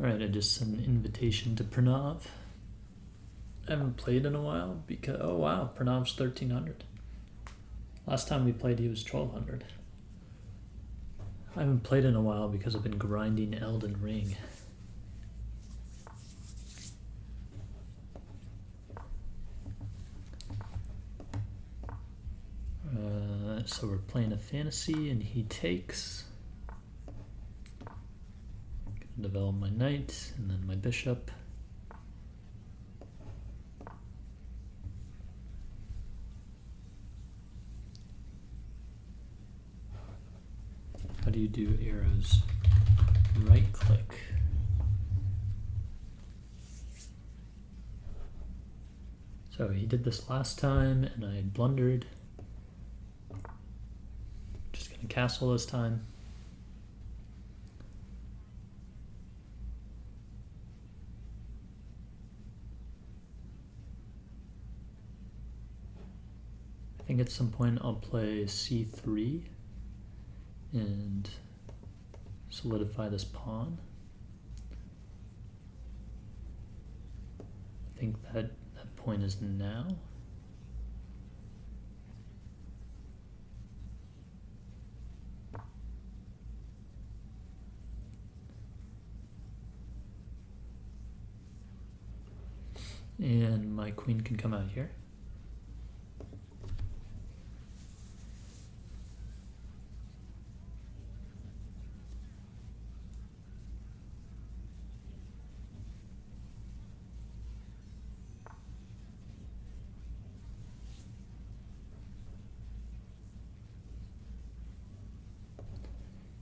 Alright, I just sent an invitation to Pranav. I haven't played in a while because, oh wow, Pranav's 1300. Last time we played he was 1200. I haven't played in a while because I've been grinding Elden Ring. So we're playing a fantasy and he takes. Gonna develop my knight and then my bishop. How do you do arrows? Right click. So he did this last time and I blundered. Just gonna castle this time. I think at some point I'll play c3 and solidify this pawn. I think that point is now. And my queen can come out here.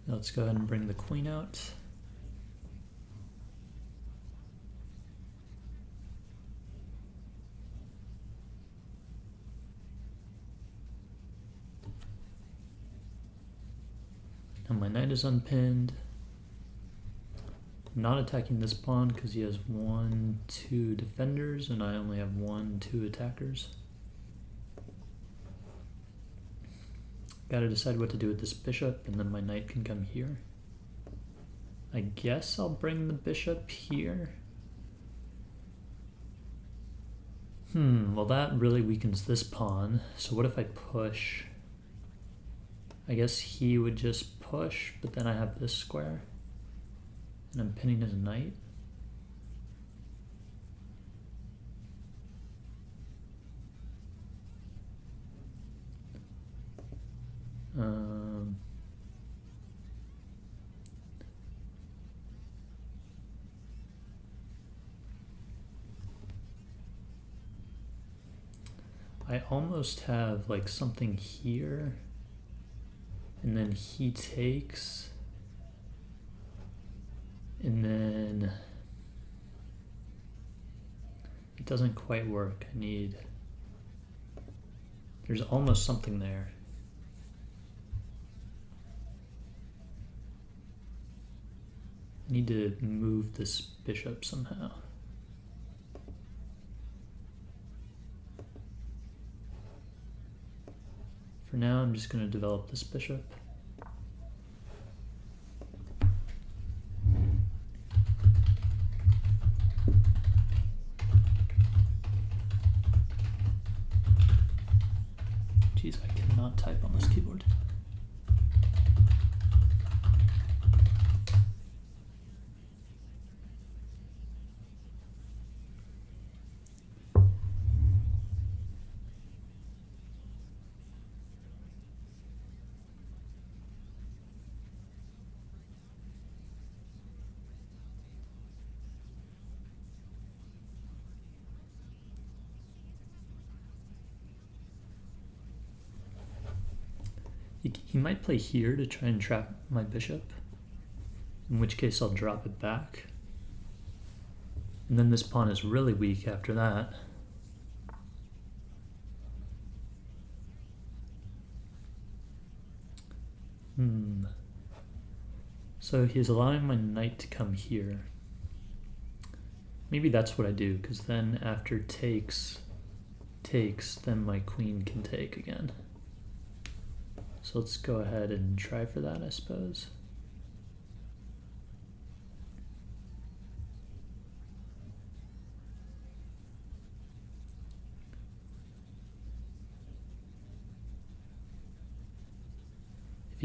Now let's go ahead and bring the queen out. Now my knight is unpinned. I'm not attacking this pawn because he has 1, 2 defenders and I only have 1, 2 attackers. Gotta decide what to do with this bishop, and then my knight can come here. I guess I'll bring the bishop here. Well that really weakens this pawn, so what if I push? I guess he would just push, but then I have this square, and I'm pinning his knight. I almost have like something here, and then he takes, and then it doesn't quite work. There's almost something there. I need to move this bishop somehow. For now, I'm just going to develop this bishop. Jeez, I cannot type on this keyboard. He might play here to try and trap my bishop, in which case I'll drop it back. And then this pawn is really weak after that. So he's allowing my knight to come here. Maybe that's what I do, because then after takes, then my queen can take again. So let's go ahead and try for that, I suppose.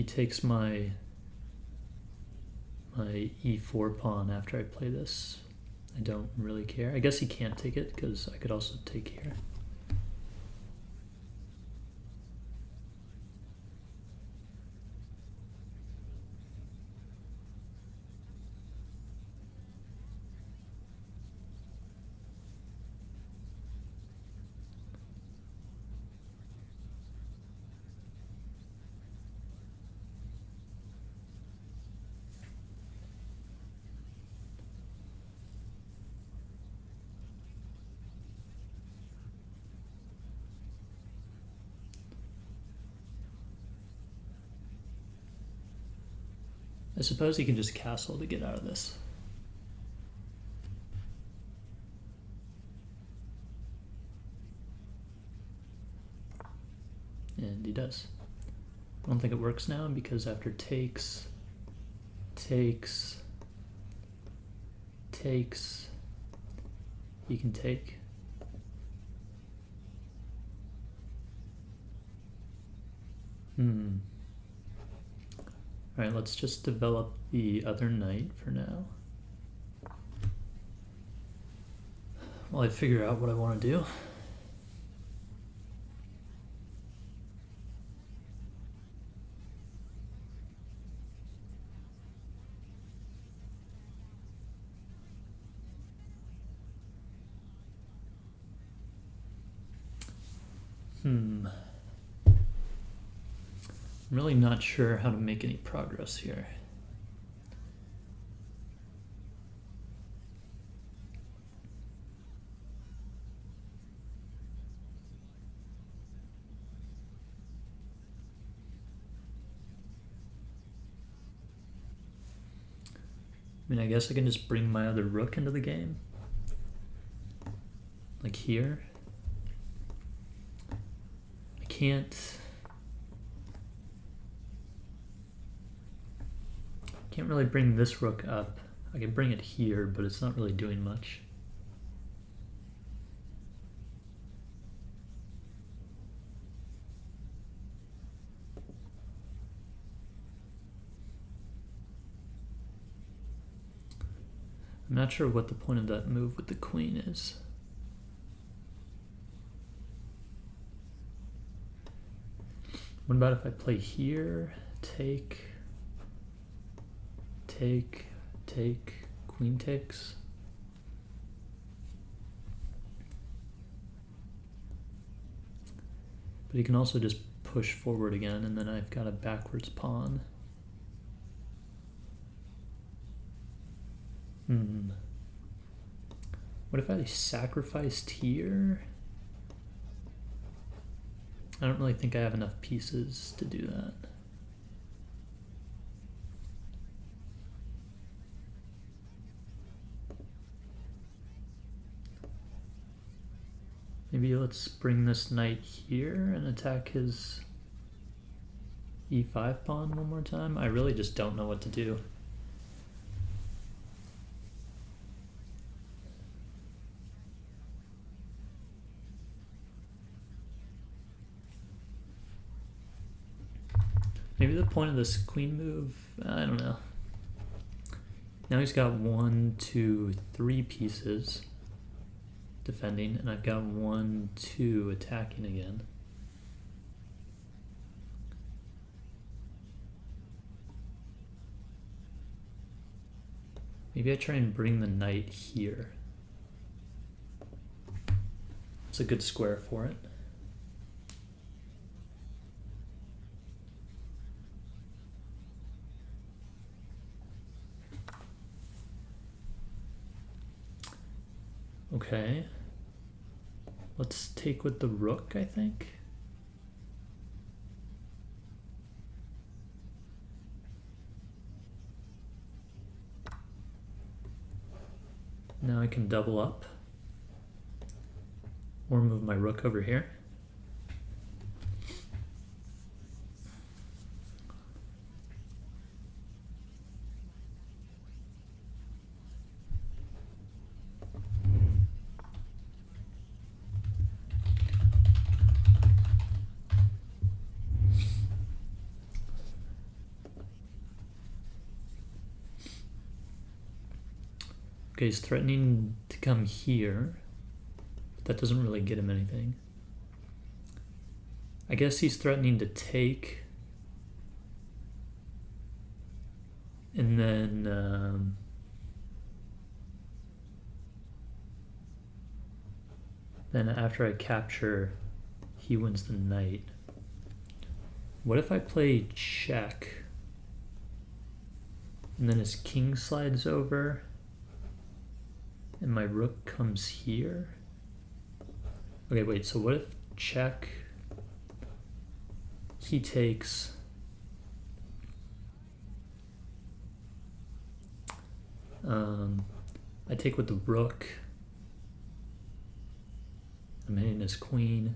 he takes my e4 pawn after I play this, I don't really care. I guess he can't take it because I could also take here. I suppose he can just castle to get out of this. And he does. I don't think it works now because after takes, he can take. Alright, let's just develop the other knight for now. While I figure out what I want to do. I'm really not sure how to make any progress here. I mean, I guess I can just bring my other rook into the game. Like here. I can't really bring this rook up. I can bring it here, but it's not really doing much. I'm not sure what the point of that move with the queen is. What about if I play here, take, queen takes? But he can also just push forward again, and then I've got a backwards pawn. What if I sacrificed here? I don't really think I have enough pieces to do that. Maybe let's bring this knight here and attack his e5 pawn one more time. I really just don't know what to do. Maybe the point of this queen move, I don't know. Now he's got 1, 2, 3 pieces defending, and I've got 1, 2 attacking again. Maybe I try and bring the knight here. It's a good square for it. Okay, let's take with the rook, I think. Now I can double up or move my rook over here. Okay, he's threatening to come here. But that doesn't really get him anything. I guess he's threatening to take. And then after I capture, he wins the knight. What if I play check? And then his king slides over. And my rook comes here. Okay, wait, so what if check? He takes. I take with the rook. I'm hitting his queen.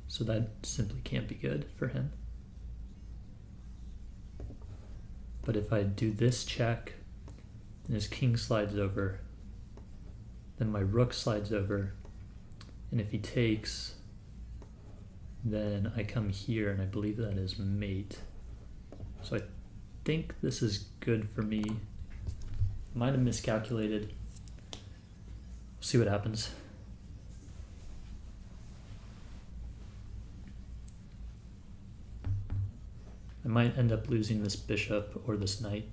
So that simply can't be good for him. But if I do this check, and his king slides over, then my rook slides over, and if he takes, then I come here, and I believe that is mate. So I think this is good for me. Might have miscalculated. We'll see what happens. I might end up losing this bishop or this knight.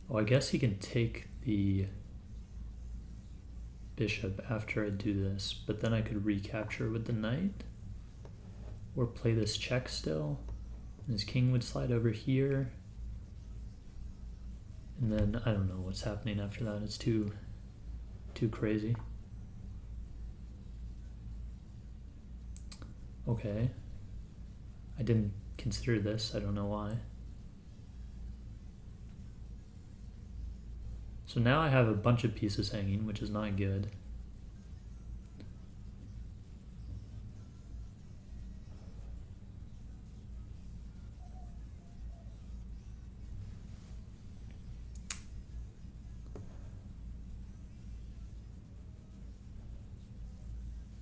Oh, I guess he can take the bishop after I do this, but then I could recapture with the knight. Or play this check still. And his king would slide over here. And then I don't know what's happening after that. It's too crazy. Okay. I didn't consider this. I don't know why. So now I have a bunch of pieces hanging, which is not good.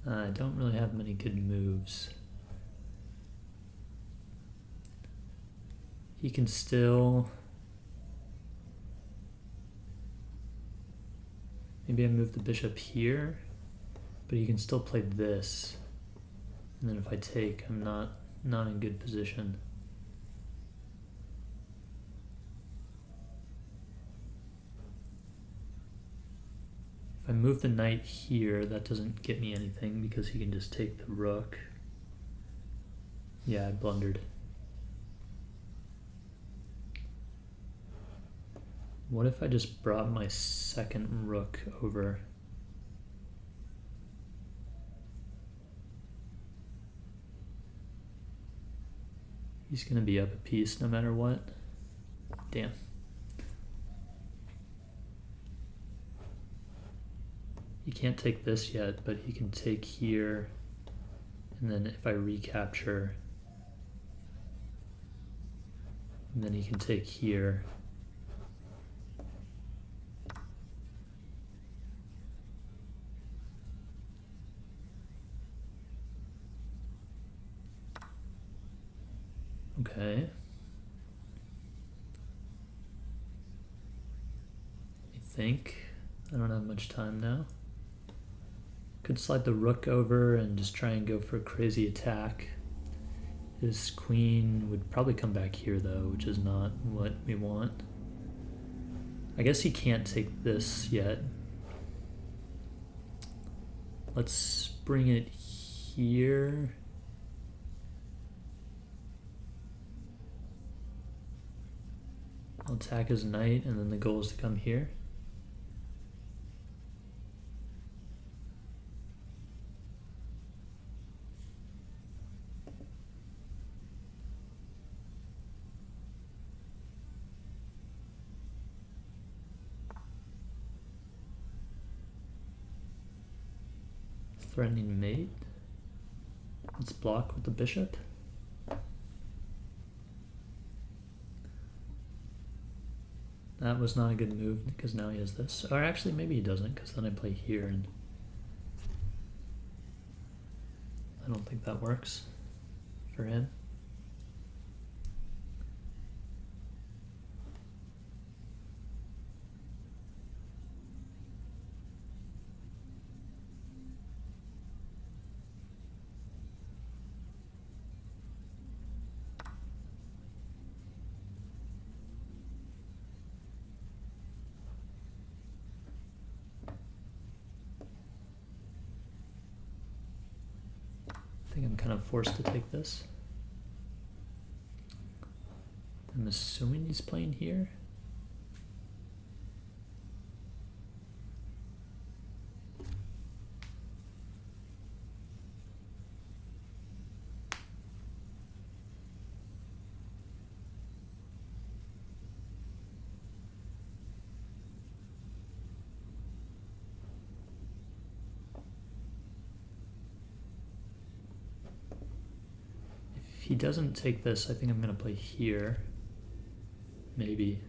I don't really have many good moves. He can still... Maybe I move the bishop here, but he can still play this. And then if I take, I'm not in good position. If I move the knight here, that doesn't get me anything because he can just take the rook. Yeah, I blundered. What if I just brought my second rook over? He's gonna be up a piece no matter what. Damn. He can't take this yet, but he can take here, and then if I recapture, and then he can take here. Okay. I think I don't have much time now. Could slide the rook over and just try and go for a crazy attack. His queen would probably come back here though, which is not what we want. I guess he can't take this yet. Let's bring it here. I'll attack his knight, and then the goal is to come here. Threatening mate. Let's block with the bishop. That was not a good move because now he has this. Or actually, maybe he doesn't because then I play here and I don't think that works for him. I think I'm kind of forced to take this. I'm assuming he's playing here. If he doesn't take this, I think I'm going to play here. Maybe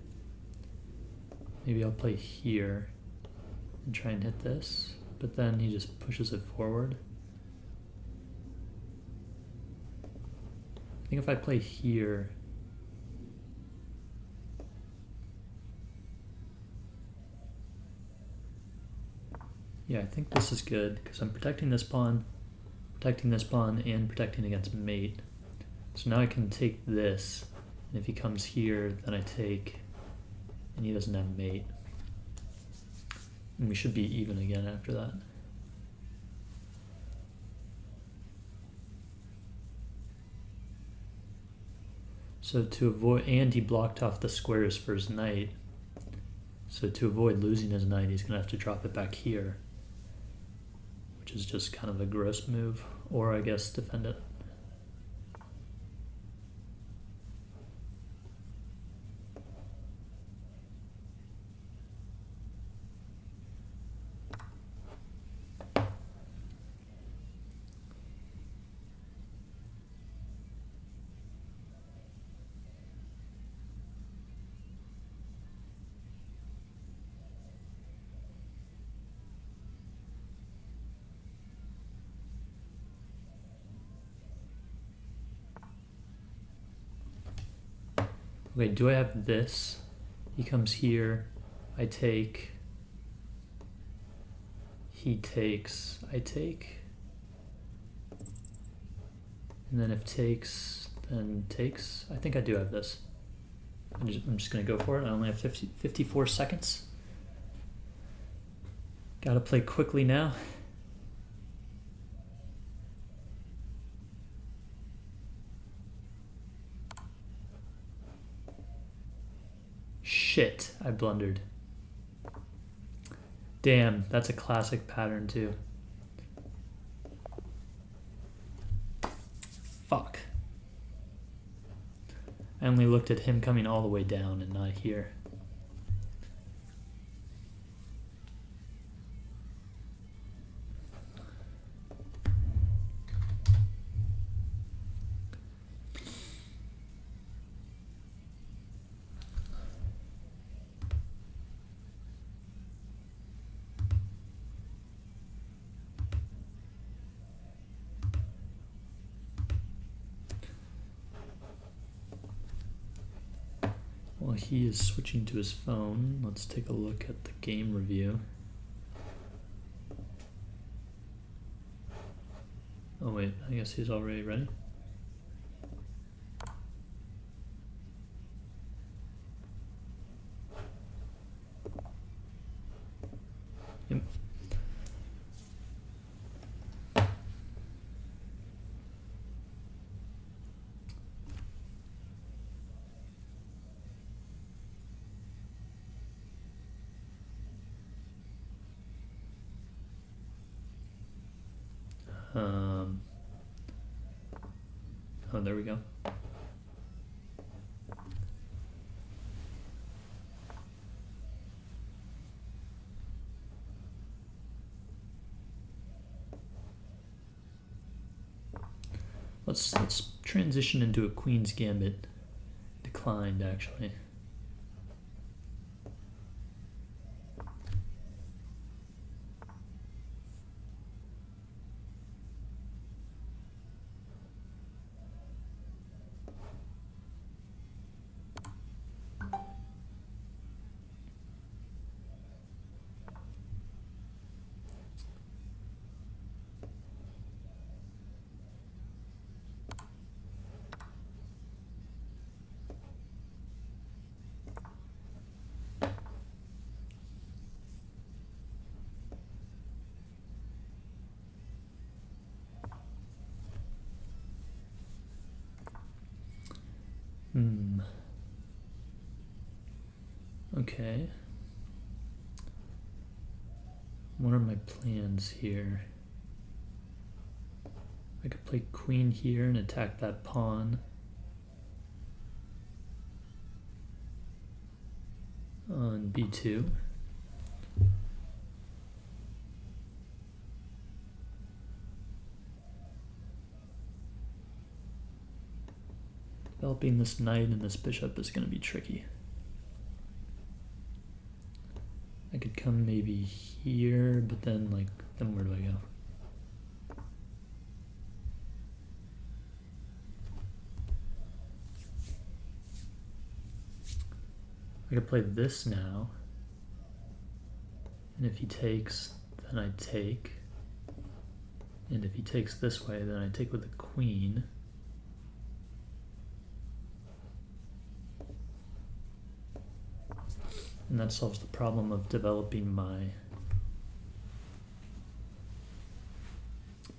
I'll play here and try and hit this, but then he just pushes it forward. I think if I play here, yeah, I think this is good because I'm protecting this pawn, and protecting against mate. So now I can take this, and if he comes here, then I take, and he doesn't have mate. And we should be even again after that. So to avoid, and he blocked off the squares for his knight. So to avoid losing his knight, he's gonna have to drop it back here, which is just kind of a gross move, or I guess defend it. Okay, do I have this? He comes here, I take, he takes, I take, and then if takes, then takes. I think I do have this. I'm just gonna go for it. I only have 54 seconds. Gotta play quickly now. Shit, I blundered. Damn, that's a classic pattern too. Fuck. I only looked at him coming all the way down and not here. While he is switching to his phone, let's take a look at the game review. Oh wait, I guess he's already ready. Yep. Oh, there we go. Let's transition into a Queen's Gambit. Declined, actually. Okay. What are my plans here? I could play queen here and attack that pawn. On b2. Developing this knight and this bishop is going to be tricky. I could come maybe here, but then then where do I go? I could play this now, and if he takes, then I take, and if he takes this way, then I take with the queen. And that solves the problem of developing my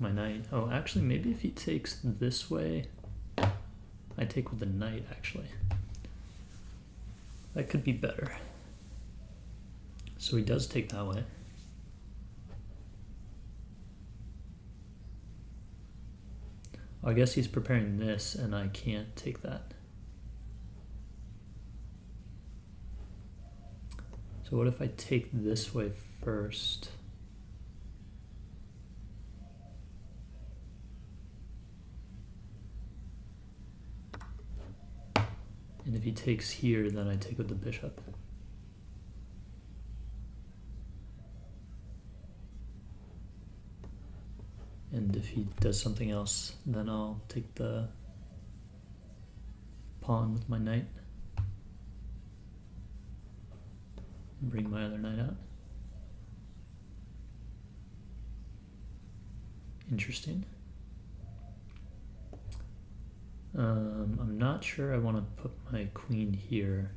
knight. Oh, actually, maybe if he takes this way, I take with the knight, actually. That could be better. So he does take that way. Oh, I guess he's preparing this, and I can't take that. So what if I take this way first? And if he takes here, then I take with the bishop. And if he does something else, then I'll take the pawn with my knight. And bring my other knight out. Interesting. I'm not sure I want to put my queen here.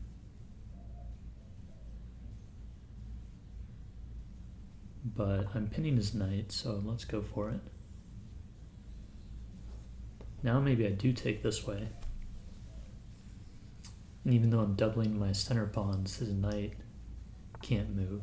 But I'm pinning his knight, so let's go for it. Now maybe I do take this way. And even though I'm doubling my center pawns, his knight can't move.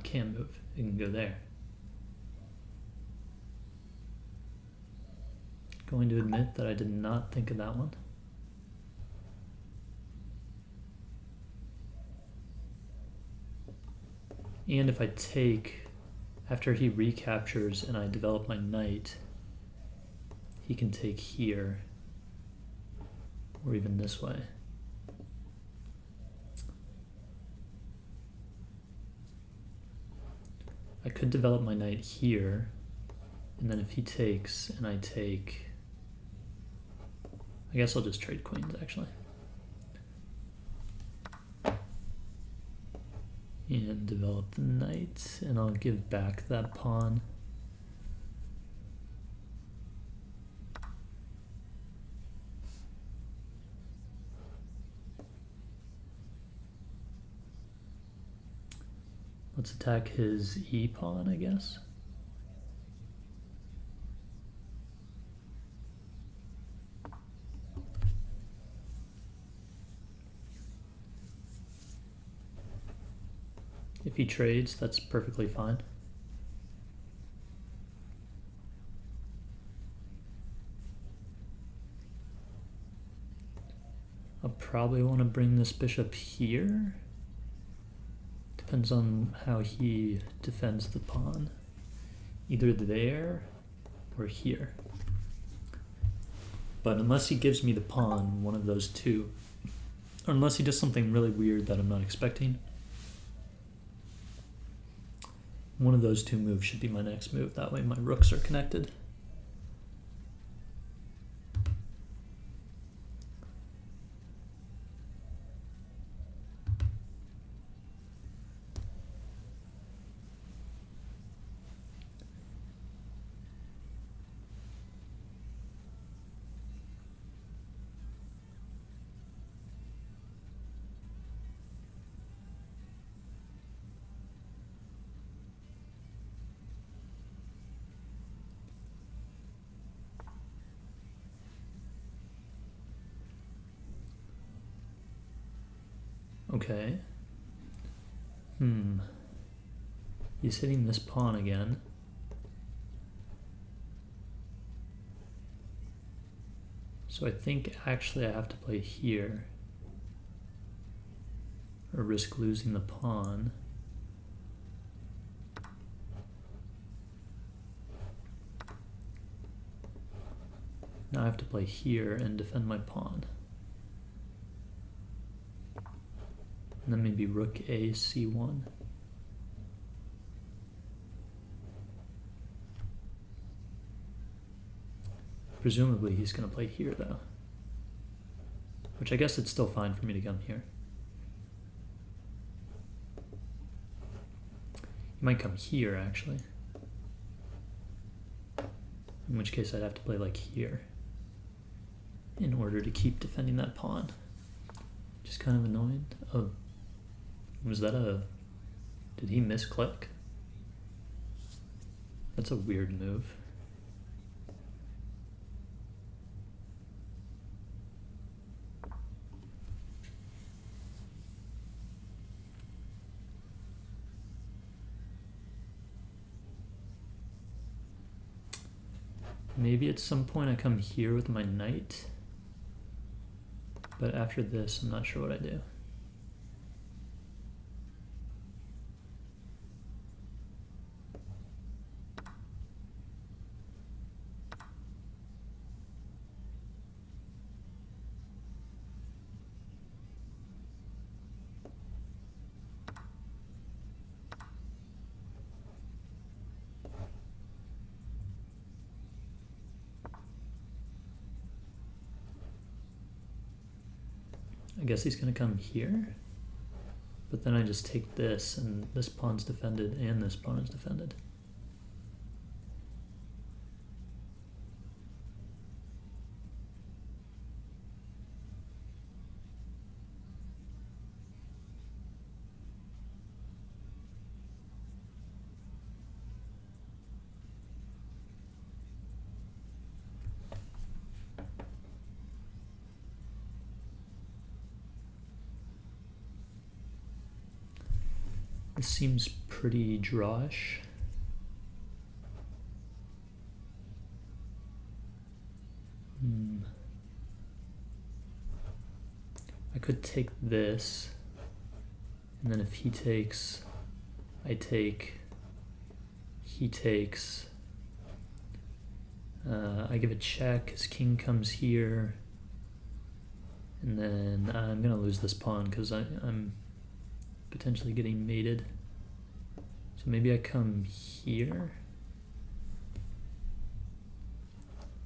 Can't move. It can go there. Going to admit that I did not think of that one. And if I take, after he recaptures and I develop my knight, he can take here, or even this way. I could develop my knight here, and then if he takes and I take, I guess I'll just trade queens actually. And develop the knight, and I'll give back that pawn. Let's attack his E pawn, I guess. If he trades, that's perfectly fine. I'll probably want to bring this bishop here. Depends on how he defends the pawn. Either there or here. But unless he gives me the pawn, one of those two, or unless he does something really weird that I'm not expecting, one of those two moves should be my next move. That way my rooks are connected. Okay. He's hitting this pawn again. So I think actually I have to play here, or risk losing the pawn. Now I have to play here and defend my pawn. And then maybe rook a c1. Presumably he's going to play here though, which I guess it's still fine for me to come here. He might come here actually, in which case I'd have to play like here in order to keep defending that pawn. Just kind of annoying. Oh, was that a... did he misclick? That's a weird move. Maybe at some point I come here with my knight, but after this I'm not sure what I do. I guess he's going to come here, but then I just take this, and this pawn's defended, and this pawn is defended. This seems pretty drawish. I could take this, and then if he takes, I take, he takes, I give a check, his king comes here, and then I'm gonna lose this pawn because I'm potentially getting mated. So maybe I come here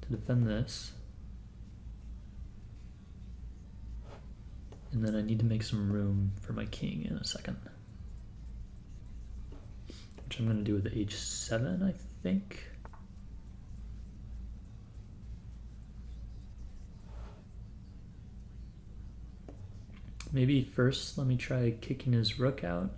to defend this. And then I need to make some room for my king in a second, which I'm going to do with h7, I think. Maybe first let me try kicking his rook out.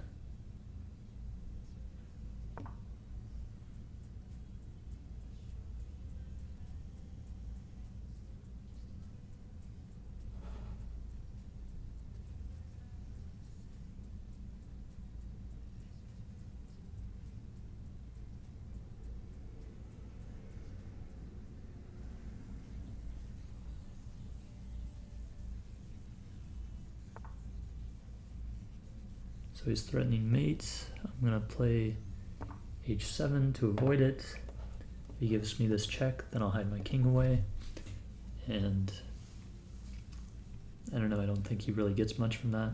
So he's threatening mate. I'm gonna play h7 to avoid it. If he gives me this check, then I'll hide my king away. And I don't know, I don't think he really gets much from that.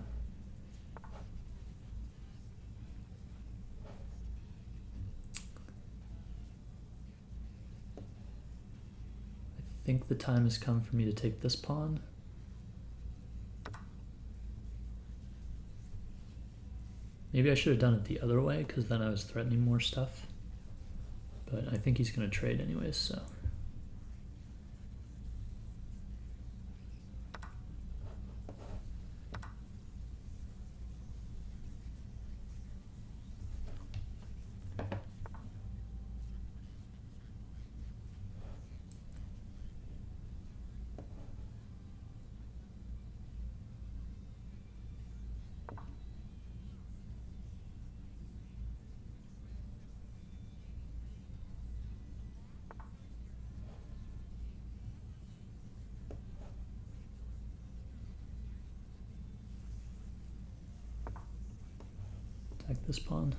I think the time has come for me to take this pawn. Maybe I should have done it the other way, because then I was threatening more stuff. But I think he's going to trade anyways, so. this pawn.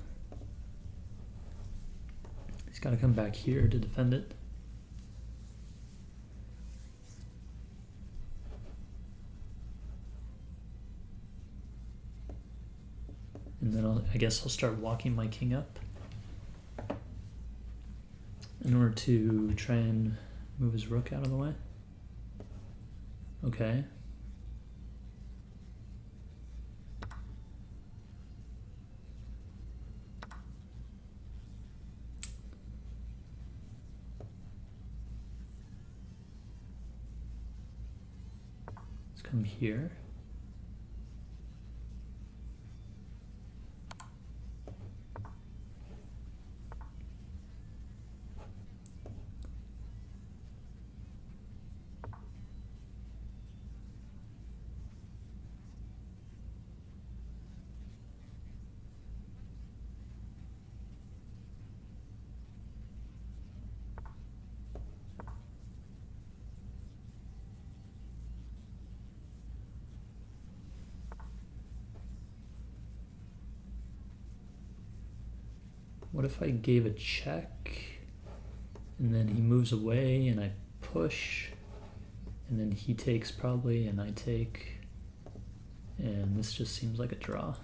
He's got to come back here to defend it. And then I guess I'll start walking my king up in order to try and move his rook out of the way. Okay. Let's come here. What if I gave a check and then he moves away and I push and then he takes probably and I take, and this just seems like a draw.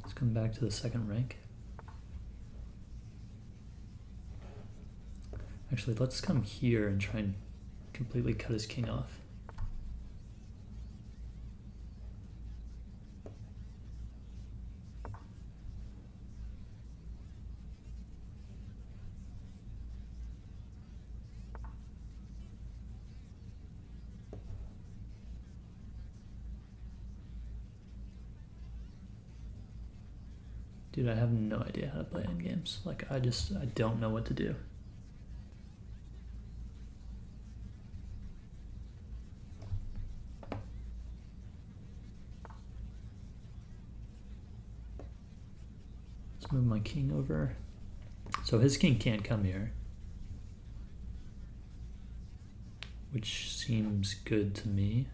Let's come back to the second rank. Actually, let's come here and try and completely cut his king off. Dude, I have no idea how to play endgames. Like, I don't know what to do. Let's move my king over. So his king can't come here, which seems good to me.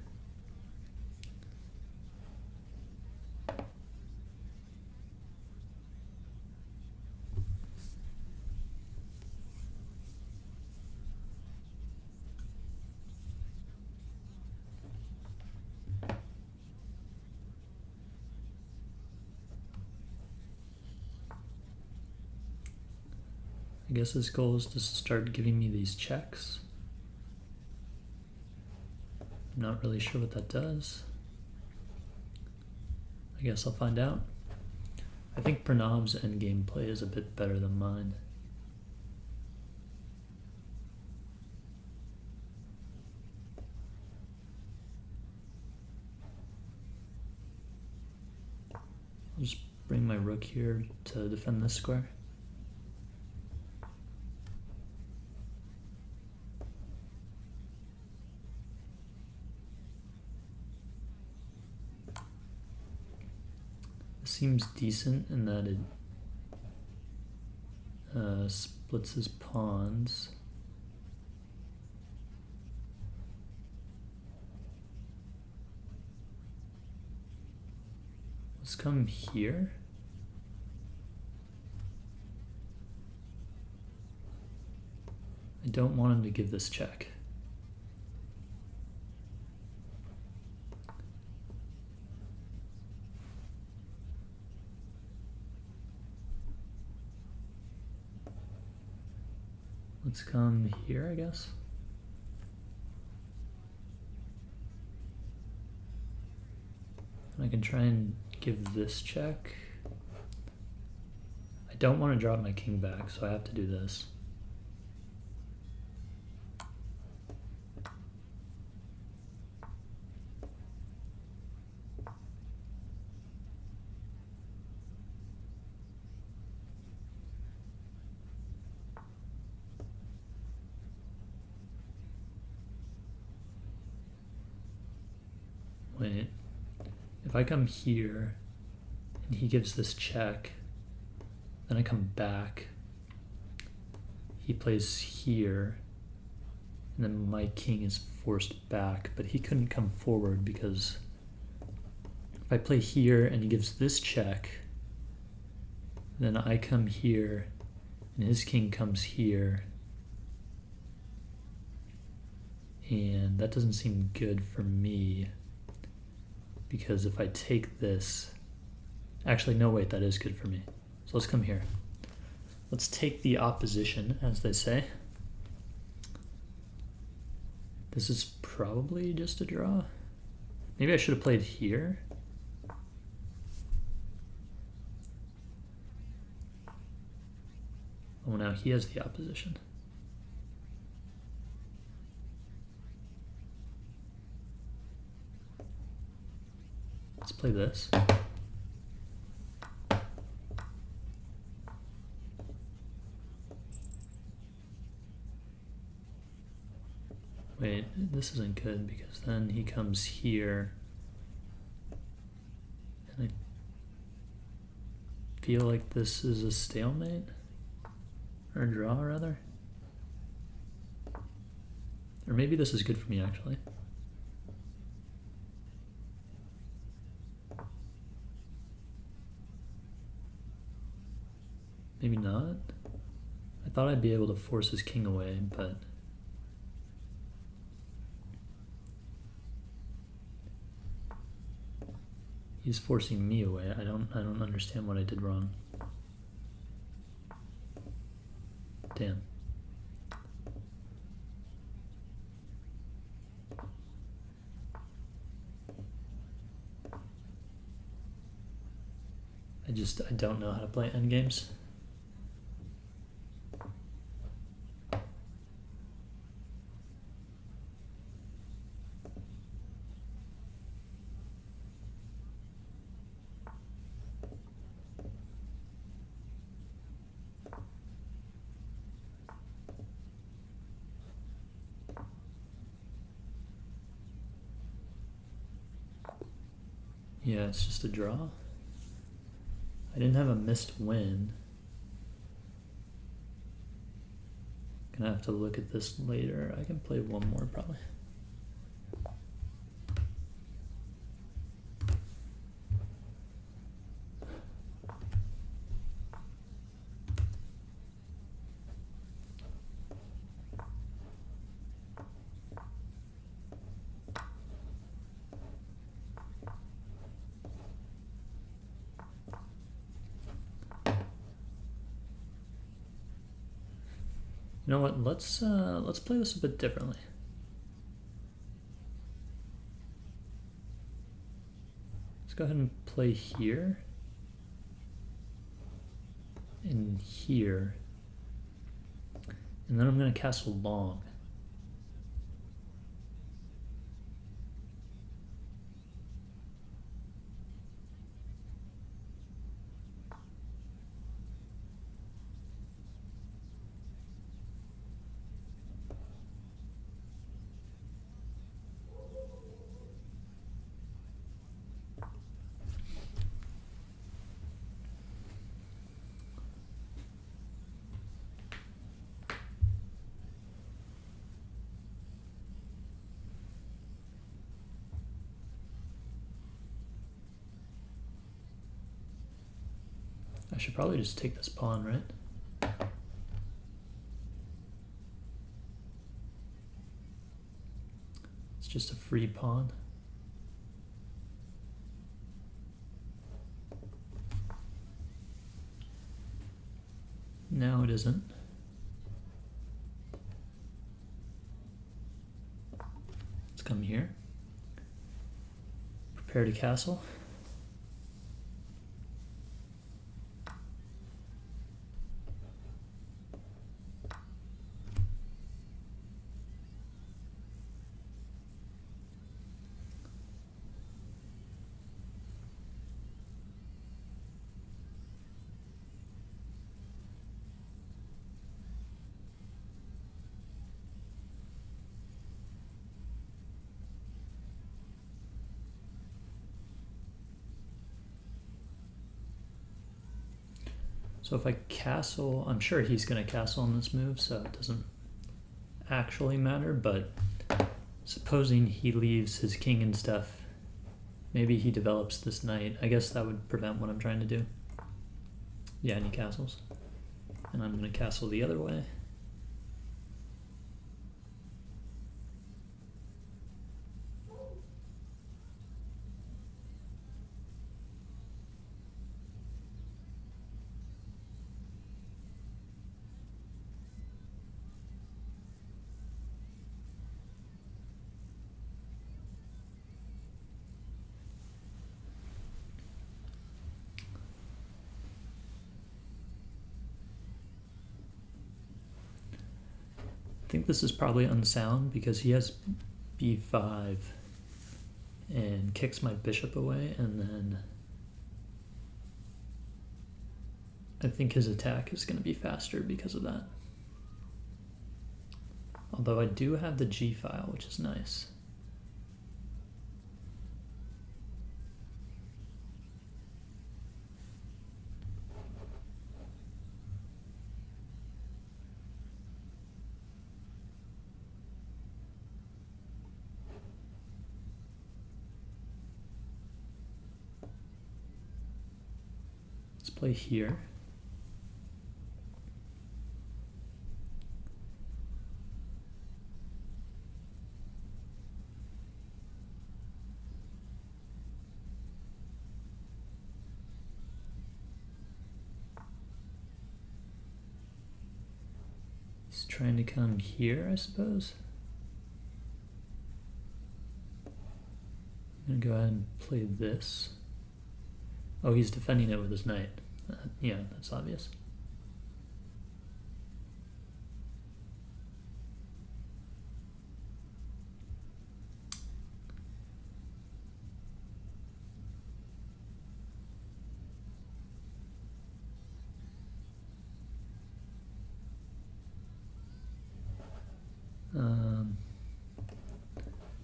I guess his goal is to start giving me these checks. I'm not really sure what that does. I guess I'll find out. I think Pranav's endgame play is a bit better than mine. I'll just bring my rook here to defend this square. Seems decent in that it splits his pawns. Let's come here. I don't want him to give this check. Let's come here, I guess. And I can try and give this check. I don't want to drop my king back, so I have to do this. Wait, if I come here and he gives this check, then I come back, he plays here, And then my king is forced back, but he couldn't come forward because if I play here and he gives this check, then I come here and his king comes here. And that doesn't seem good for me because if I take this, actually no wait, that is good for me. So let's come here. Let's take the opposition, as they say. This is probably just a draw. Maybe I should have played here. Oh, now he has the opposition. Let's play this. Wait, this isn't good because then he comes here and I feel like this is a stalemate, or a draw rather. Or maybe this is good for me actually. Maybe not. I thought I'd be able to force his king away, but he's forcing me away. I don't understand what I did wrong. Damn. I don't know how to play endgames. Yeah, it's just a draw. I didn't have a missed win. Gonna have to look at this later. I can play one more probably. You know what? Let's play this a bit differently. Let's go ahead and play here and here, and then I'm going to castle long. I should probably just take this pawn, right? It's just a free pawn. No, it isn't. Let's come here. Prepare to castle. So if I castle, I'm sure he's going to castle on this move, so it doesn't actually matter, but supposing he leaves his king and stuff, maybe he develops this knight. I guess that would prevent what I'm trying to do. Yeah, any castles. And I'm going to castle the other way. I think this is probably unsound because he has b5 and kicks my bishop away, and then I think his attack is going to be faster because of that. Although I do have the G file, which is nice. Let's play here. He's trying to come here, I suppose. I'm gonna go ahead and play this. Oh, he's defending it with his knight. Yeah, that's obvious.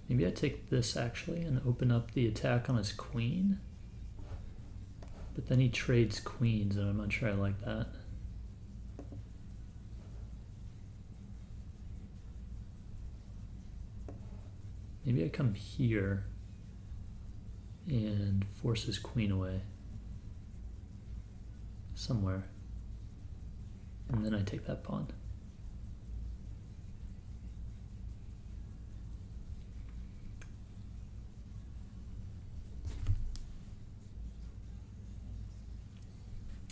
Maybe I take this actually and open up the attack on his queen. But then he trades queens, and I'm not sure I like that. Maybe I come here and force his queen away somewhere. And then I take that pawn.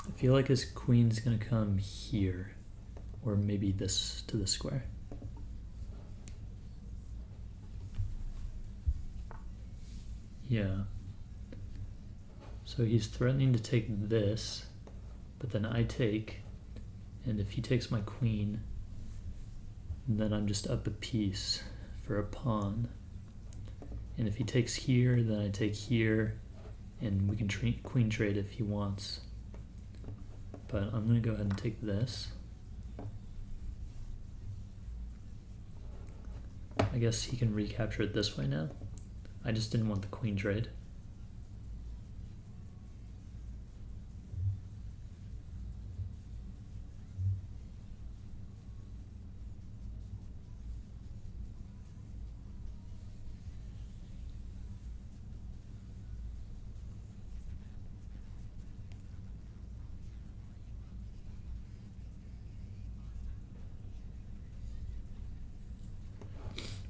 I feel like his queen's gonna come here, or maybe this to the square. Yeah. So he's threatening to take this, but then I take, and if he takes my queen, then I'm just up a piece for a pawn. And if he takes here, then I take here, and we can queen trade if he wants. But I'm going to go ahead and take this. I guess he can recapture it this way now. I just didn't want the queen trade.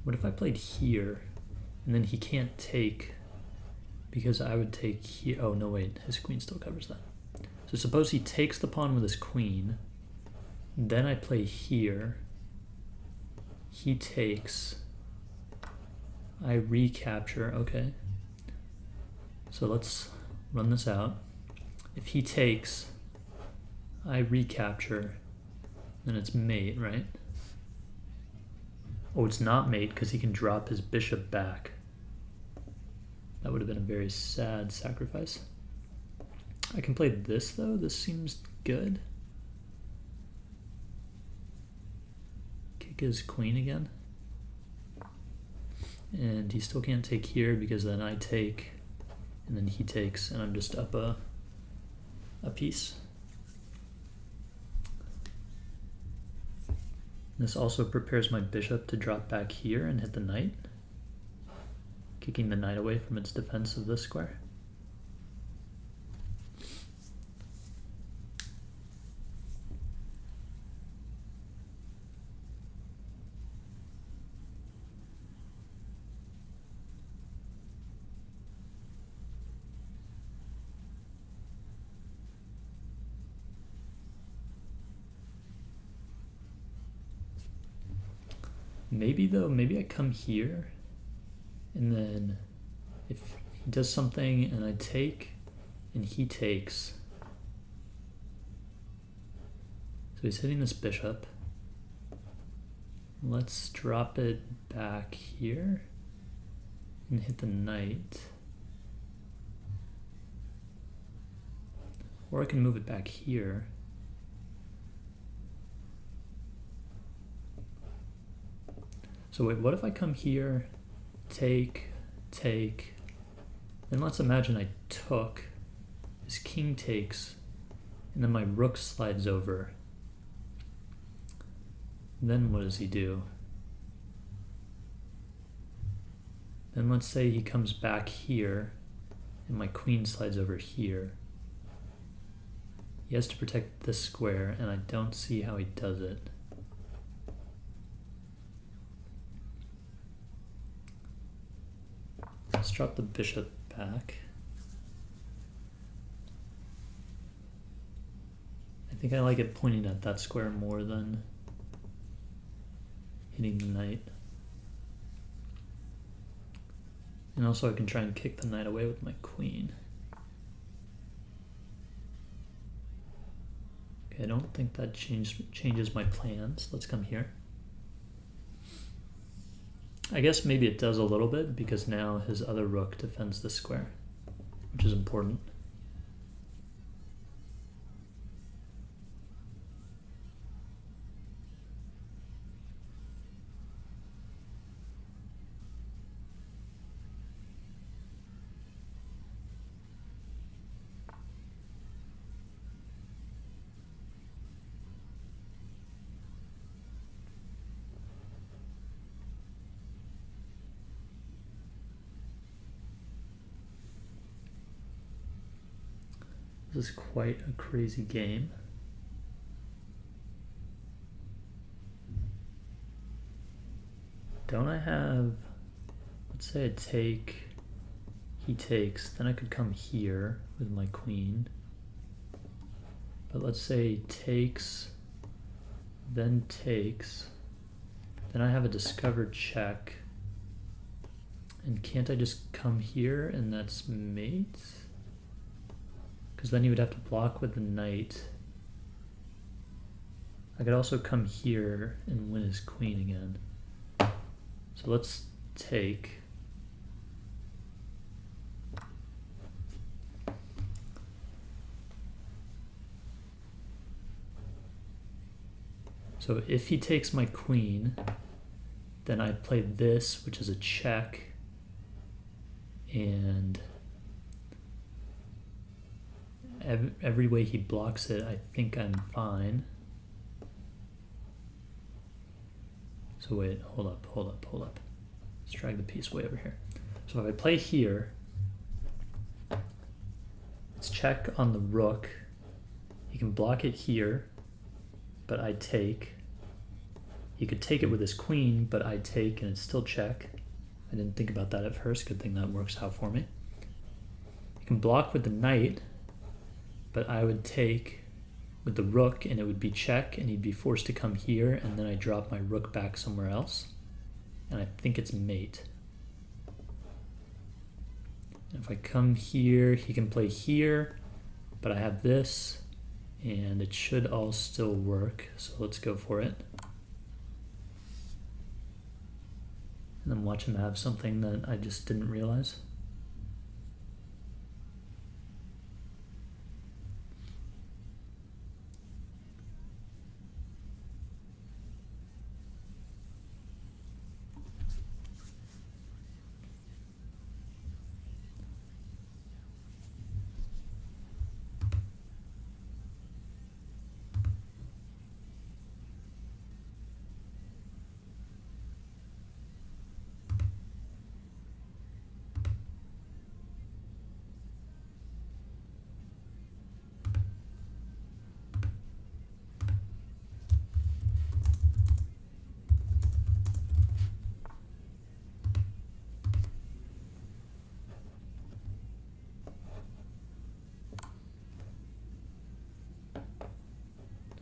What if I played here, and then he can't take, because I would take here. Oh, no, wait, his queen still covers that. So suppose he takes the pawn with his queen, then I play here, he takes, I recapture, okay. So let's run this out. If he takes, I recapture, then it's mate, right? Oh, it's not mate because he can drop his bishop back. That would have been a very sad sacrifice. I can play this though. This seems good. Kick his queen again. And he still can't take here because then I take, and then he takes, and I'm just up a piece. This also prepares my bishop to drop back here and hit the knight, kicking the knight away from its defense of this square. Maybe though, maybe I come here, and then if he does something and I take, and he takes. So he's hitting this bishop. Let's drop it back here and hit the knight. Or I can move it back here. So wait, what if I come here, take, then let's imagine I took, his king takes, and then my rook slides over. Then what does he do? Then let's say he comes back here, and my queen slides over here. He has to protect this square, and I don't see how he does it. Let's drop the bishop back. I think I like it pointing at that square more than hitting the knight. And also I can try and kick the knight away with my queen. Okay, I don't think that changes my plans. Let's come here. I guess maybe it does a little bit because now his other rook defends the square, which is important. This is quite a crazy game. Don't I have, let's say I take, he takes, then I could come here with my queen. But let's say he takes, then I have a discovered check. And can't I just come here and that's mate? Because then he would have to block with the knight. I could also come here and win his queen again. So let's take. So if he takes my queen, then I play this, which is a check, and every way he blocks it, I think I'm fine. So wait, hold up. Let's drag the piece way over here. So if I play here, it's check on the rook. He can block it here, but I take. He could take it with his queen, but I take and it's still check. I didn't think about that at first. Good thing that works out for me. He can block with the knight, but I would take with the rook and it would be check and he'd be forced to come here and then I drop my rook back somewhere else. And I think it's mate. And if I come here, he can play here, but I have this and it should all still work. So let's go for it. And then watch him have something that I just didn't realize.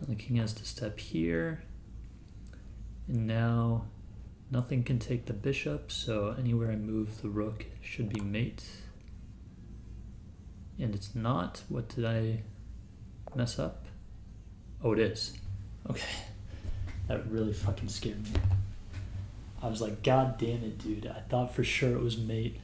And the king has to step here. And now nothing can take the bishop, so anywhere I move the rook should be mate. And it's not. What did I mess up? Oh, it is. Okay. That really fucking scared me. I was like, God damn it, dude. I thought for sure it was mate.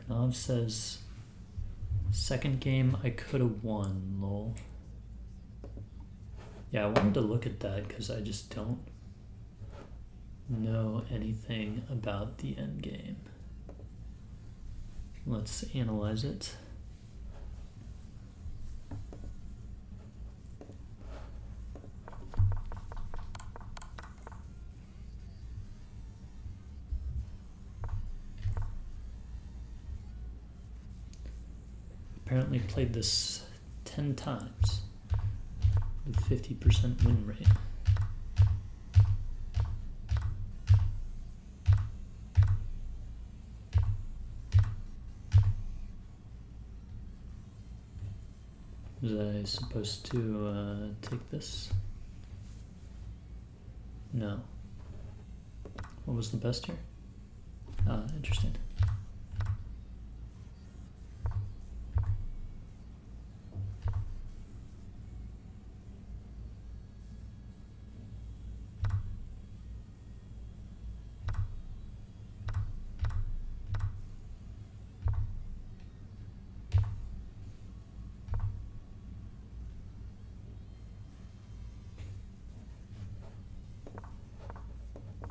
Pranav says, second game I could have won, lol. Yeah, I wanted to look at that because I just don't know anything about the end game. Let's analyze it. Apparently played this 10 times with 50% win rate. Was I supposed to take this? No. What was the best here? Ah, interesting.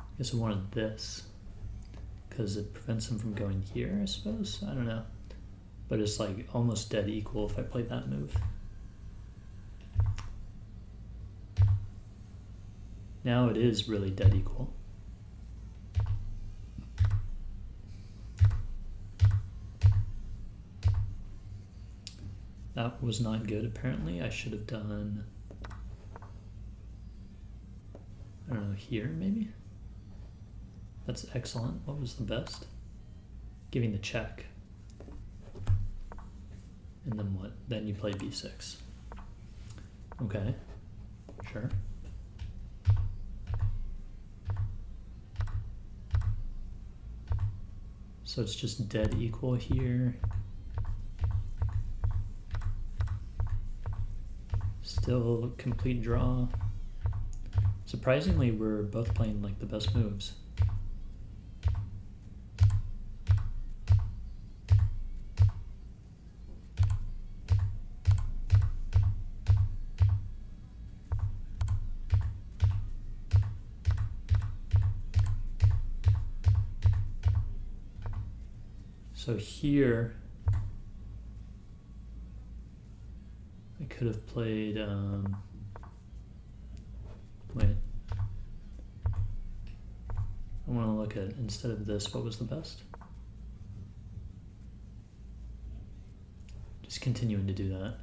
I guess I wanted this because it prevents him from going here, I suppose. I don't know. But it's like almost dead equal if I played that move. Now it is really dead equal. That was not good, apparently. I should have done, I don't know, here maybe? That's excellent. What was the best? Giving the check. And then what? Then you play b6. Okay, sure. So it's just dead equal here. Still complete draw. Surprisingly, we're both playing like the best moves. So here, I could have played, wait, I want to look at, instead of this, what was the best? Just continuing to do that.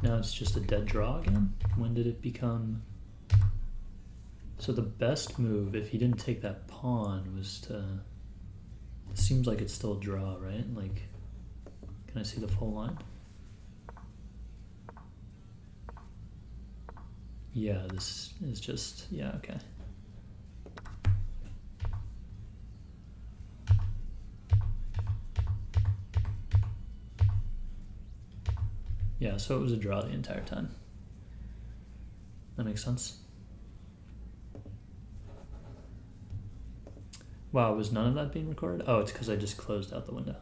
Now it's just a dead draw again? When did it become... So the best move, if he didn't take that pawn, was to... It seems like it's still a draw, right? Like, can I see the full line? Yeah, this is just... Yeah, okay. Yeah, so it was a draw the entire time. That makes sense. Wow, was none of that being recorded? Oh, it's because I just closed out the window.